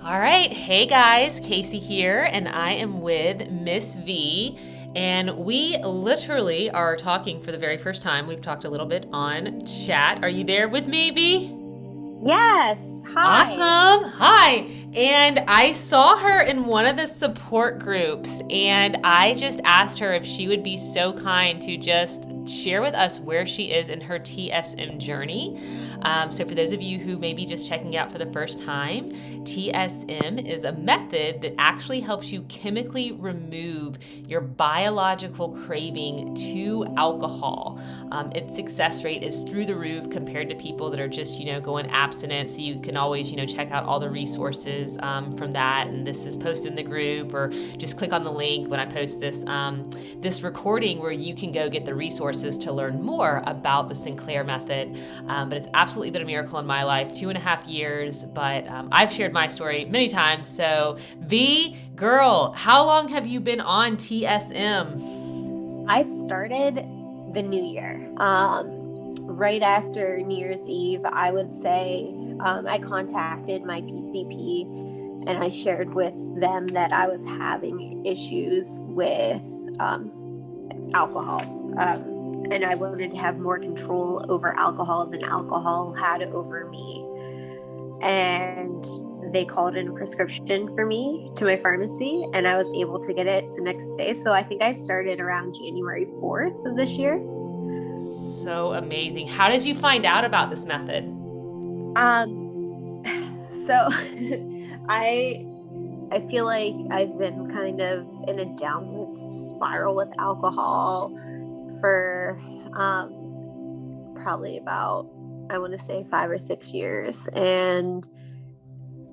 All right. Hey guys, Casey here, and I am with Miss V. And we literally are talking for the very first time. We've talked a little bit on chat. Are you there with me, V? Yes. Hi. Awesome. Hi. And I saw her in one of the support groups, and I just asked her if she would be so kind to just share with us where she is in her TSM journey. So, for those of you who may be just checking out for the first time, TSM is a method that actually helps you chemically remove your biological craving to alcohol. Its success rate is through the roof compared to people that are just, going abstinent. So you can always, check out all the resources from that. And this is posted in the group, or just click on the link when I post this recording where you can go get the resources to learn more about the Sinclair method. But it's absolutely been a miracle in my life, 2.5 years. But I've shared my story many times. So V, girl, how long have you been on TSM? I started the new year. Right after New Year's Eve, I would say I contacted my PCP and I shared with them that I was having issues with alcohol. And I wanted to have more control over alcohol than alcohol had over me. And they called in a prescription for me to my pharmacy, and I was able to get it the next day. So I think I started around January 4th of this year. So amazing. How did you find out about this method? So I I feel like I've been kind of in a downward spiral with alcohol for probably about, I want to say 5 or 6 years. And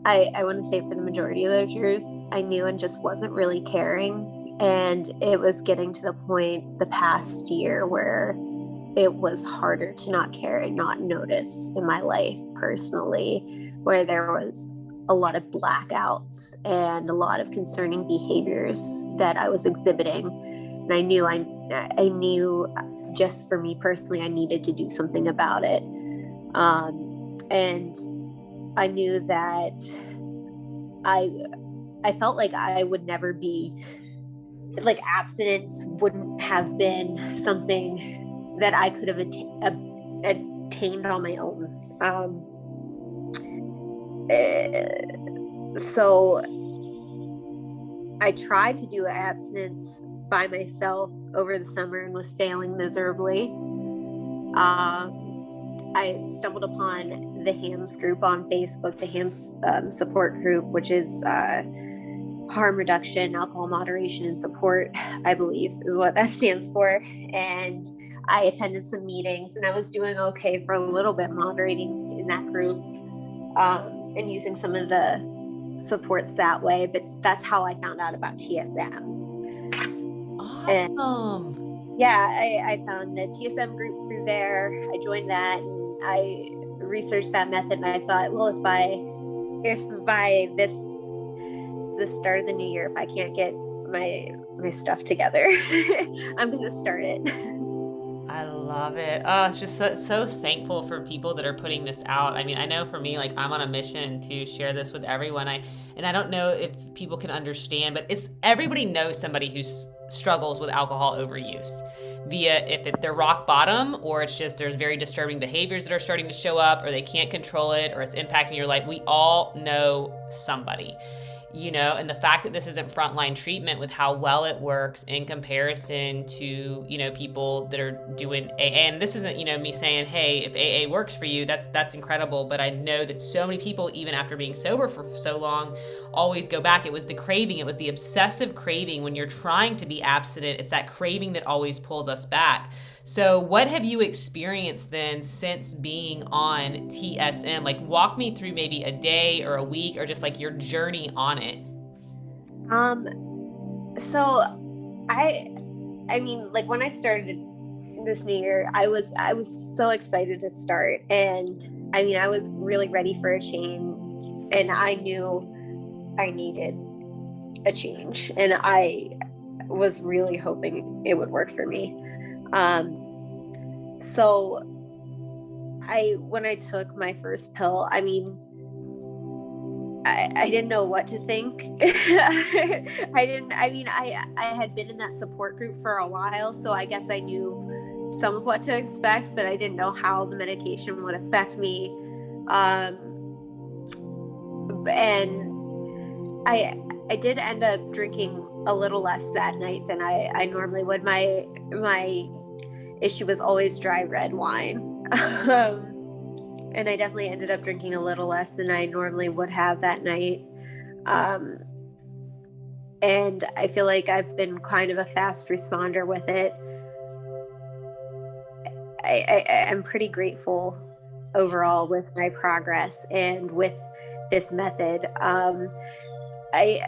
I want to say for the majority of those years, I knew and just wasn't really caring. And it was getting to the point the past year where it was harder to not care and not notice in my life personally, where there was a lot of blackouts and a lot of concerning behaviors that I was exhibiting. And I knew just for me personally, I needed to do something about it. And I knew that I felt like I would never be, like, abstinence wouldn't have been something that I could have attained on my own. So I tried to do abstinence by myself over the summer and was failing miserably. I stumbled upon the HAMS group on Facebook, the HAMS support group, which is harm reduction, alcohol moderation and support, I believe is what that stands for. And I attended some meetings and I was doing okay for a little bit moderating in that group and using some of the supports that way. But that's how I found out about TSM. Awesome. And yeah, I found the TSM group through there. I joined that. And I researched that method, and I thought, well, if by the start of the new year, if I can't get my stuff together, I'm going to start it. I love it. Oh, it's just so thankful for people that are putting this out. I mean, I know for me, like, I'm on a mission to share this with everyone. I don't know if people can understand, but everybody knows somebody who struggles with alcohol overuse, via if they're rock bottom, or it's just there's very disturbing behaviors that are starting to show up, or they can't control it, or it's impacting your life. We all know somebody. And the fact that this isn't frontline treatment with how well it works in comparison to, people that are doing AA. And this isn't, me saying, hey, if AA works for you, that's incredible. But I know that so many people, even after being sober for so long, always go back. It was the craving. It was the obsessive craving. When you're trying to be abstinent, it's that craving that always pulls us back. So what have you experienced then since being on TSM? Like, walk me through maybe a day or a week, or just like your journey on it. So I mean, like, when I started this new year, I was so excited to start. And I mean, I was really ready for a change, and I knew I needed a change, and I was really hoping it would work for me. So when I took my first pill, I mean, I didn't know what to think. I had been in that support group for a while, so I guess I knew some of what to expect, but I didn't know how the medication would affect me. And I did end up drinking a little less that night than I normally would. My issue was always dry red wine. And I definitely ended up drinking a little less than I normally would have that night. And I feel like I've been kind of a fast responder with it. I'm pretty grateful overall with my progress and with this method. I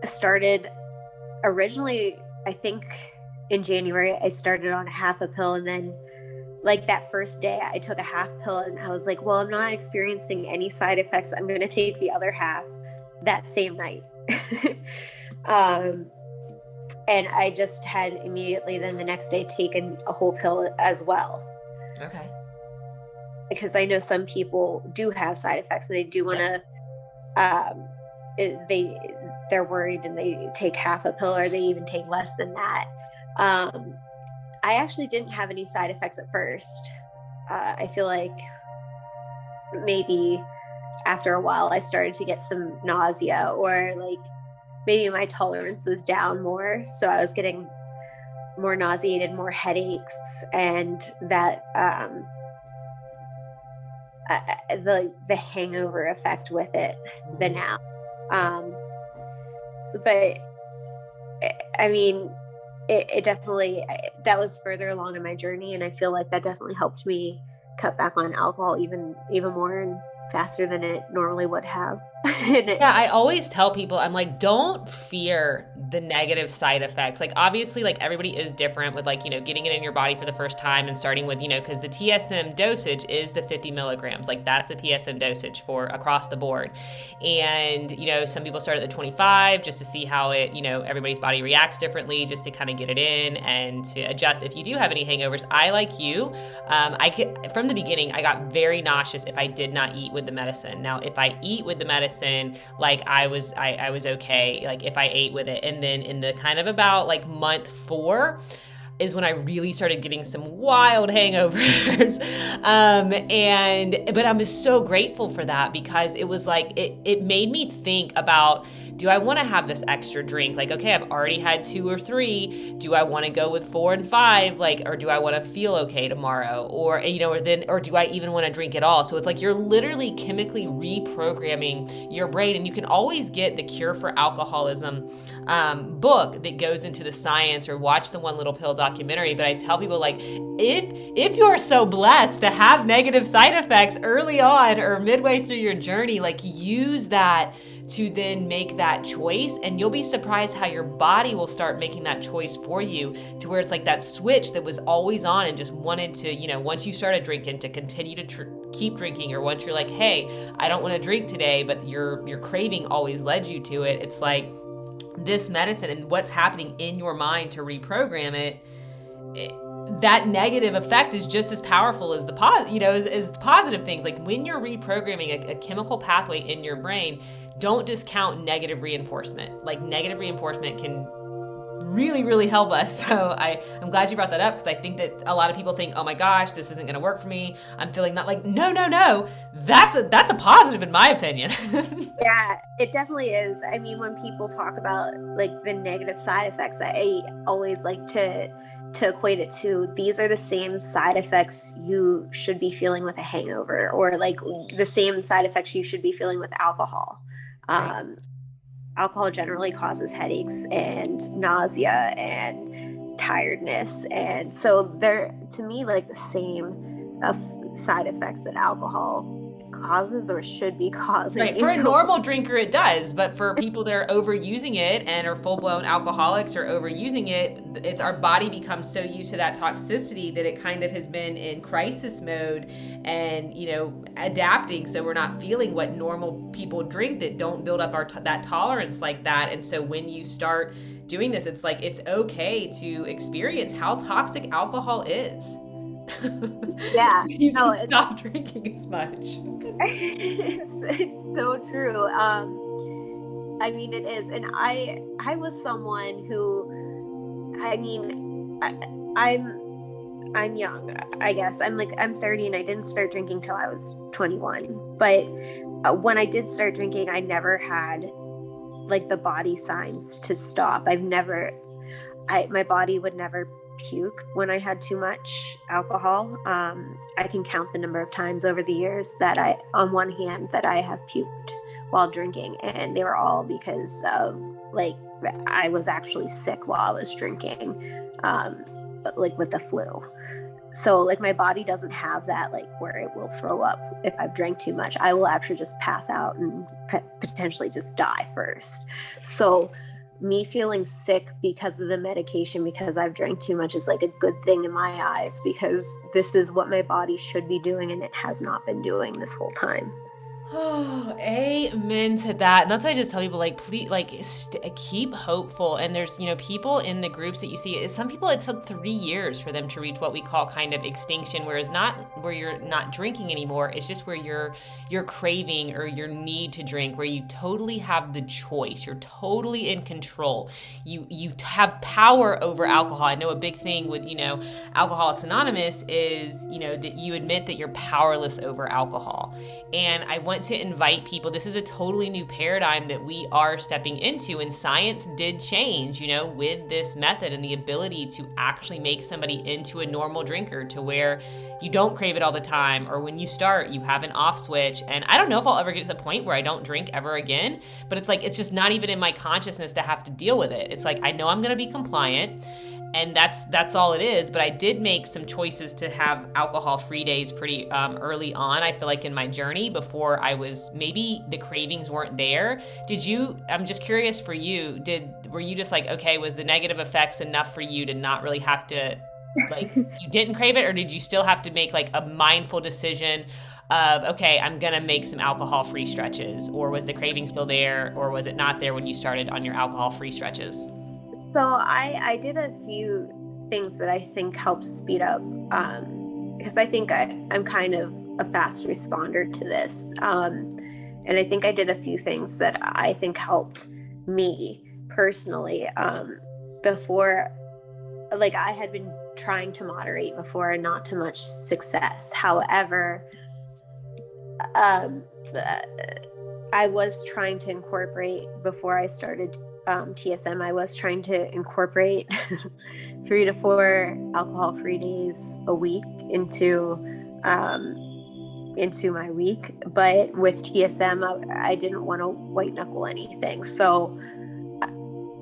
started originally, I think in January, I started on half a pill, and then like that first day I took a half pill and I was like, well, I'm not experiencing any side effects. I'm going to take the other half that same night. And I just had immediately then the next day taken a whole pill as well. Okay. Because I know some people do have side effects and they do want to, they're worried and they take half a pill, or they even take less than that. I actually didn't have any side effects at first. I feel like maybe after a while I started to get some nausea, or like maybe my tolerance was down more. So I was getting more nauseated, more headaches, and that the hangover effect with it the now. But I mean, it definitely, that was further along in my journey, and I feel like that definitely helped me cut back on alcohol even more and faster than it normally would have. Yeah, I always tell people, I'm like, don't fear the negative side effects. Like, obviously, like, everybody is different with, like, you know, getting it in your body for the first time and starting with, you know, because the TSM dosage is the 50 milligrams. Like, that's the TSM dosage for across the board. And, you know, some people start at the 25 just to see how it, you know, everybody's body reacts differently, just to kind of get it in and to adjust. If you do have any hangovers, I, like you, from the beginning, I got very nauseous if I did not eat with the medicine. Now, if I eat with the medicine, like I was okay, like if I ate with it. And then in the kind of about like month 4 is when I really started getting some wild hangovers. But I'm just so grateful for that, because it was like, it made me think about, do I want to have this extra drink? Like, okay, I've already had 2 or 3. Do I want to go with 4 and 5? Like, or do I want to feel okay tomorrow? Or, you know, or do I even want to drink at all? So it's like, you're literally chemically reprogramming your brain. And you can always get the Cure for Alcoholism book that goes into the science, or watch the One Little Pill documentary. But I tell people, like, if you're so blessed to have negative side effects early on or midway through your journey, like, use that to then make that choice, and you'll be surprised how your body will start making that choice for you, to where it's like that switch that was always on and just wanted to, you know, once you started drinking, to continue to keep drinking, or once you're like, hey, I don't want to drink today, but your craving always led you to it. It's like this medicine and what's happening in your mind to reprogram it, that negative effect is just as powerful as the as positive things. Like, when you're reprogramming a chemical pathway in your brain, don't discount negative reinforcement. Like, negative reinforcement can really, really help us. So I'm glad you brought that up, because I think that a lot of people think, oh my gosh, this isn't going to work for me. I'm feeling not like, no. That's a positive in my opinion. Yeah, it definitely is. I mean, when people talk about like the negative side effects, I always like to equate it to, these are the same side effects you should be feeling with a hangover, or like the same side effects you should be feeling with alcohol. Right. Alcohol generally causes headaches and nausea and tiredness, and so they're, to me, like the same side effects that alcohol causes or should be causing. Right. For a normal drinker, it does. But for people that are overusing it and are full-blown alcoholics or overusing it, it's our body becomes so used to that toxicity that it kind of has been in crisis mode and, you know, adapting. So we're not feeling what normal people drink that don't build up that tolerance like that. And so when you start doing this, it's like, it's okay to experience how toxic alcohol is. Yeah. You can stop drinking as much. It's so true. I mean, it is. And I was someone who, I mean, I'm young, I guess. I'm 30 and I didn't start drinking till I was 21. But when I did start drinking, I never had like the body signs to stop. My body would never puke when I had too much alcohol. I can count the number of times over the years that on one hand, that I have puked while drinking, and they were all because of like I was actually sick while I was drinking, like with the flu. So like my body doesn't have that, like where it will throw up if I've drank too much. I will actually just pass out and potentially just die first. So me feeling sick because of the medication because I've drank too much is like a good thing in my eyes, because this is what my body should be doing and it has not been doing this whole time. Oh, amen to that. And that's why I just tell people, like, please, like, keep hopeful. And there's, people in the groups that you see, some people, it took 3 years for them to reach what we call kind of extinction, whereas not where you're not drinking anymore. It's just where you're craving or your need to drink, where you totally have the choice. You're totally in control. You have power over alcohol. I know a big thing with, Alcoholics Anonymous is, that you admit that you're powerless over alcohol. And I want to invite people, this is a totally new paradigm that we are stepping into, and science did change, with this method and the ability to actually make somebody into a normal drinker, to where you don't crave it all the time, or when you start, you have an off switch. And I don't know if I'll ever get to the point where I don't drink ever again, but it's like, it's just not even in my consciousness to have to deal with it. It's like, I know I'm going to be compliant, and that's all it is. But I did make some choices to have alcohol-free days pretty early on, I feel like, in my journey, before maybe the cravings weren't there. I'm just curious for you, were you just like, okay, was the negative effects enough for you to not really have to, like, you didn't crave it, or did you still have to make like a mindful decision of, okay, I'm gonna make some alcohol-free stretches? Or was the craving still there, or was it not there when you started on your alcohol-free stretches? So I did a few things that I think helped speed up, because I think I'm kind of a fast responder to this. And I think I did a few things that I think helped me personally, before, like I had been trying to moderate before and not to much success. However, I was trying to incorporate, before I started TSM, I was trying to incorporate 3 to 4 alcohol-free days a week into my week. But with TSM, I didn't want to white knuckle anything. So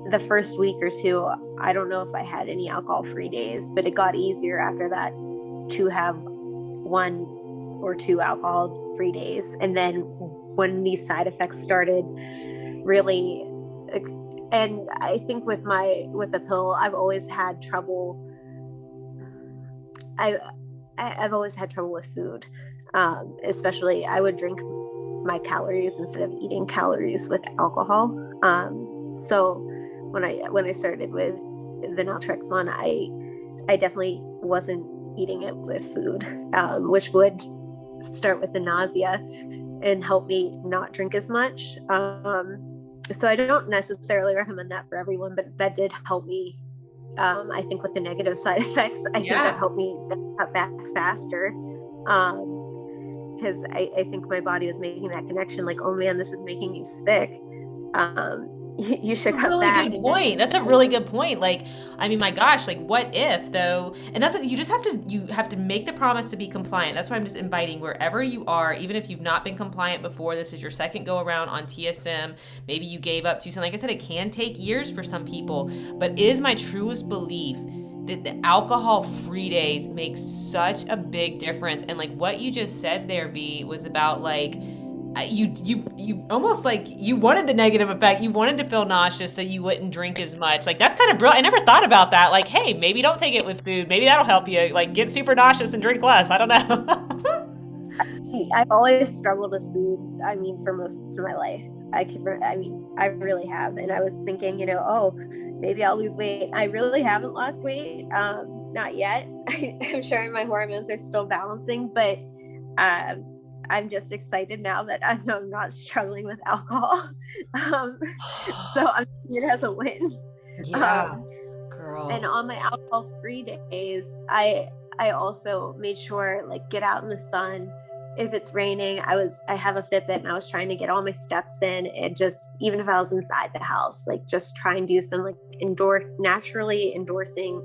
the first week or two, I don't know if I had any alcohol-free days, but it got easier after that to have 1 or 2 alcohol-free days. And then when these side effects started really, and I think with the pill, I've always had trouble. I've always had trouble with food, especially I would drink my calories instead of eating calories with alcohol. So when I started with the naltrexone, I definitely wasn't eating it with food, which would start with the nausea and help me not drink as much. So I don't necessarily recommend that for everyone, but that did help me. I think with the negative side effects, I think that helped me cut back faster. Because I think my body was making that connection, like, oh man, this is making you sick. You should cut back. Really good point. That's a really good point. Like, I mean, my gosh, like, what if though? And that's what you just have to make the promise to be compliant. That's why I'm just inviting, wherever you are, even if you've not been compliant before, this is your second go around on TSM. Maybe you gave up too soon. Like I said, it can take years for some people, but it is my truest belief that the alcohol-free days make such a big difference. And like what you just said there, B, was about like, you almost like you wanted the negative effect. You wanted to feel nauseous so you wouldn't drink as much. Like, that's kind of brilliant. I never thought about that. Like, hey, maybe don't take it with food. Maybe that'll help you like get super nauseous and drink less. I don't know. I've always struggled with food. I mean, for most of my life, I really have. And I was thinking, oh, maybe I'll lose weight. I really haven't lost weight. Not yet. I'm sure my hormones are still balancing, but I'm just excited now that I know I'm not struggling with alcohol. um, so I'm seeing it as a win. Yeah, Um, and girl. on my alcohol-free days, I also made sure, like, get out in the sun. If it's raining, I have a Fitbit, and I was trying to get all my steps in, and just, even if I was inside the house, like, just try and do some like naturally endorsing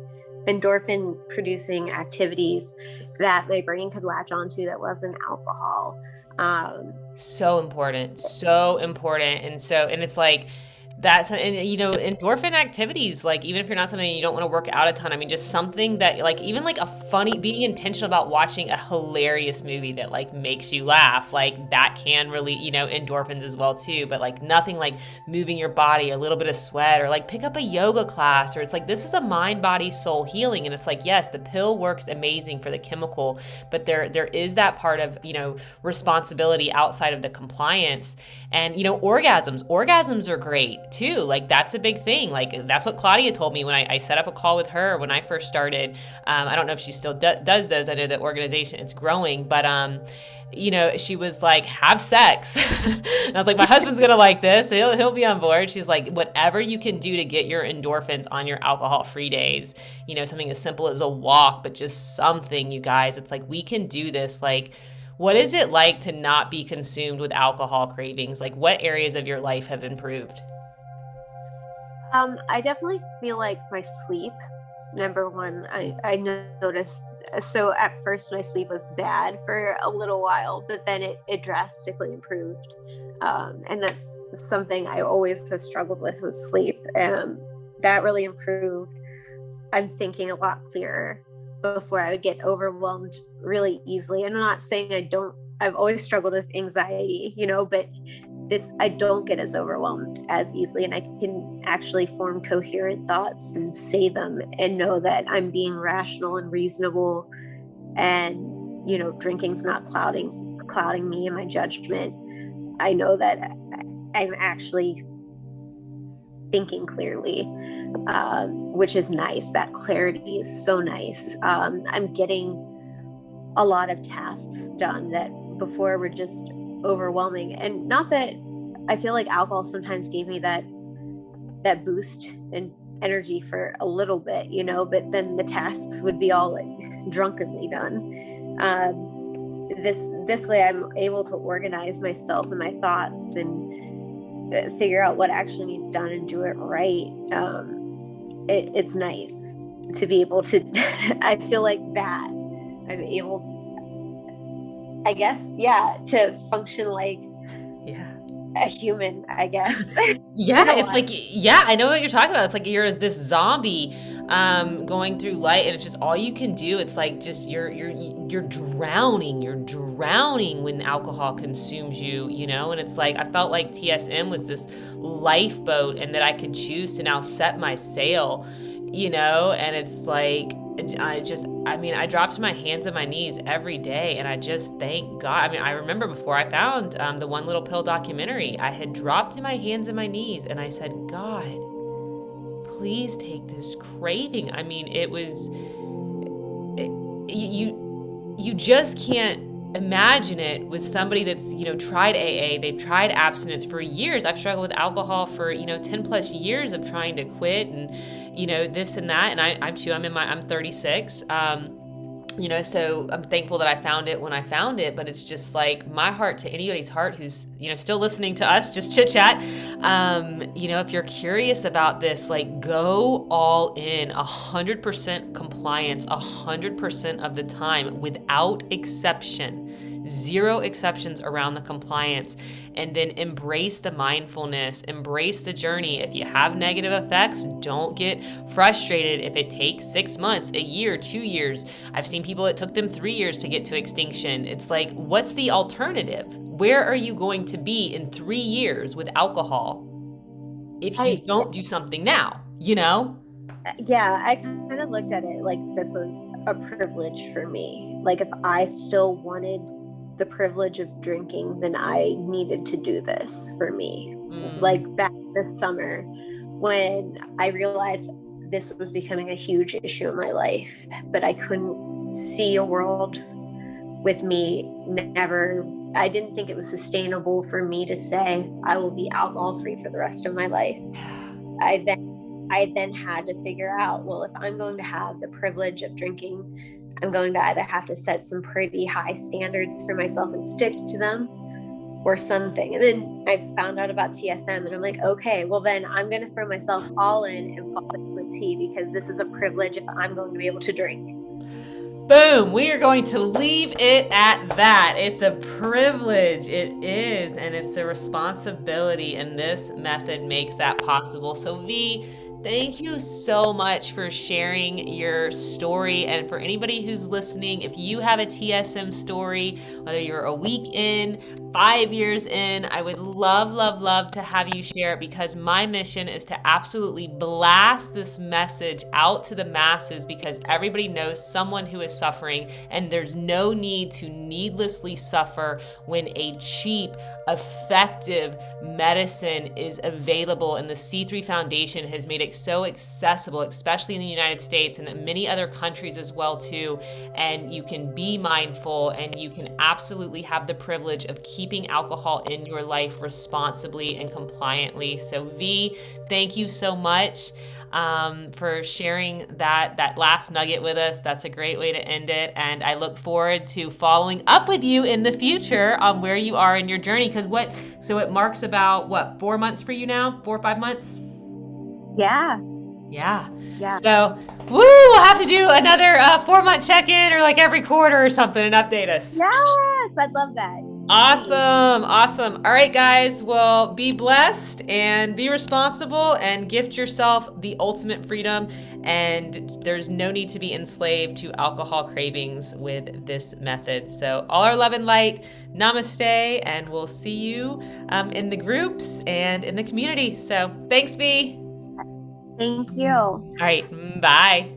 endorphin producing activities that my brain could latch onto that wasn't alcohol. Um, So important, so important. And it's like that's, and endorphin activities, like even if you're not something you don't want to work out a ton, I mean, just something that, like, even like a funny, being intentional about watching a hilarious movie that like makes you laugh, like that can really, endorphins as well too. But like nothing like moving your body, a little bit of sweat, or like pick up a yoga class, or it's like, this is a mind, body, soul healing. And it's like, yes, the pill works amazing for the chemical, but there is that part of, responsibility outside of the compliance. And orgasms are great too. Like that's a big thing. Like that's what Claudia told me when I set up a call with her when I first started. I don't know if she still does those. I know the organization, it's growing, but she was like, have sex. And I was like, my husband's gonna like this. He'll be on board. She's like, whatever you can do to get your endorphins on your alcohol-free days, something as simple as a walk, but just something, you guys. It's like, we can do this. Like, what is it like to not be consumed with alcohol cravings? Like, what areas of your life have improved? I definitely feel like my sleep, number one, I noticed. So at first my sleep was bad for a little while, but then it drastically improved. And that's something I always have struggled with sleep. That really improved. I'm thinking a lot clearer. Before, I would get overwhelmed really easily. And I'm not saying I've always struggled with anxiety, but I don't get as overwhelmed as easily, and I can actually form coherent thoughts and say them and know that I'm being rational and reasonable, and drinking's not clouding me and my judgment. I know that I'm actually thinking clearly, which is nice. That clarity is so nice. I'm getting a lot of tasks done that before were just overwhelming. And not that I feel like alcohol sometimes gave me that boost in energy for a little bit, but then the tasks would be all like drunkenly done. This way I'm able to organize myself and my thoughts and figure out what actually needs done and do it right. It's nice to be able to I feel like that I'm able, I guess, to function like Yeah. a human, I guess. Yeah, it's like, yeah, I know what you're talking about. It's like you're this zombie going through life, and it's just all you can do. It's like, just you're drowning when alcohol consumes you, and it's like, I felt like TSM was this lifeboat, and that I could choose to now set my sail, and it's like, I dropped to my hands and my knees every day, and I just thank God. I mean, I remember before I found the One Little Pill documentary, I had dropped to my hands and my knees, and I said, God, please take this craving. I mean, you just can't imagine it with somebody that's, tried AA, they've tried abstinence for years. I've struggled with alcohol for, 10 plus years of trying to quit, and, this and that. And I'm 36. So I'm thankful that I found it when I found it, but it's just like my heart to anybody's heart who's, still listening to us, just chit chat. If you're curious about this, like, go all in, 100% compliance, 100% of the time, without exception. 0 exceptions around the compliance, and then embrace the mindfulness, embrace the journey. If you have negative effects, don't get frustrated if it takes 6 months, a year, 2 years. I've seen people, it took them 3 years to get to extinction. It's like, what's the alternative? Where are you going to be in 3 years with alcohol if you don't do something now, Yeah, I kind of looked at it like this was a privilege for me. Like, if I still wanted the privilege of drinking, then I needed to do this for me. Like back this summer, when I realized this was becoming a huge issue in my life, but I couldn't see a world with me never, I didn't think it was sustainable for me to say I will be alcohol free for the rest of my life. I then had to figure out, well, if I'm going to have the privilege of drinking, I'm going to either have to set some pretty high standards for myself and stick to them, or something. And then I found out about TSM, and I'm like, okay, well then I'm going to throw myself all in and follow the tea, because this is a privilege if I'm going to be able to drink. Boom. We are going to leave it at that. It's a privilege. It is, and it's a responsibility, and this method makes that possible. So V, thank you so much for sharing your story. And for anybody who's listening, if you have a TSM story, whether you're a week in, 5 years in, I would love to have you share it, because my mission is to absolutely blast this message out to the masses, because everybody knows someone who is suffering, and there's no need to needlessly suffer when a cheap, effective medicine is available. And the C3 Foundation has made it so accessible, especially in the United States and in many other countries as well too. And you can be mindful, and you can absolutely have the privilege of keeping alcohol in your life responsibly and compliantly. So V, thank you so much for sharing that last nugget with us. That's a great way to end it. And I look forward to following up with you in the future on where you are in your journey. So it marks about 4 months for you now? 4 or 5 months? Yeah. So, we'll have to do another 4-month check-in, or like every quarter or something, and update us. Yes, I'd love that. Awesome. All right, guys. Well, be blessed and be responsible, and gift yourself the ultimate freedom. And there's no need to be enslaved to alcohol cravings with this method. So all our love and light. Namaste, and we'll see you in the groups and in the community. So thanks, V. Thank you. All right. Bye.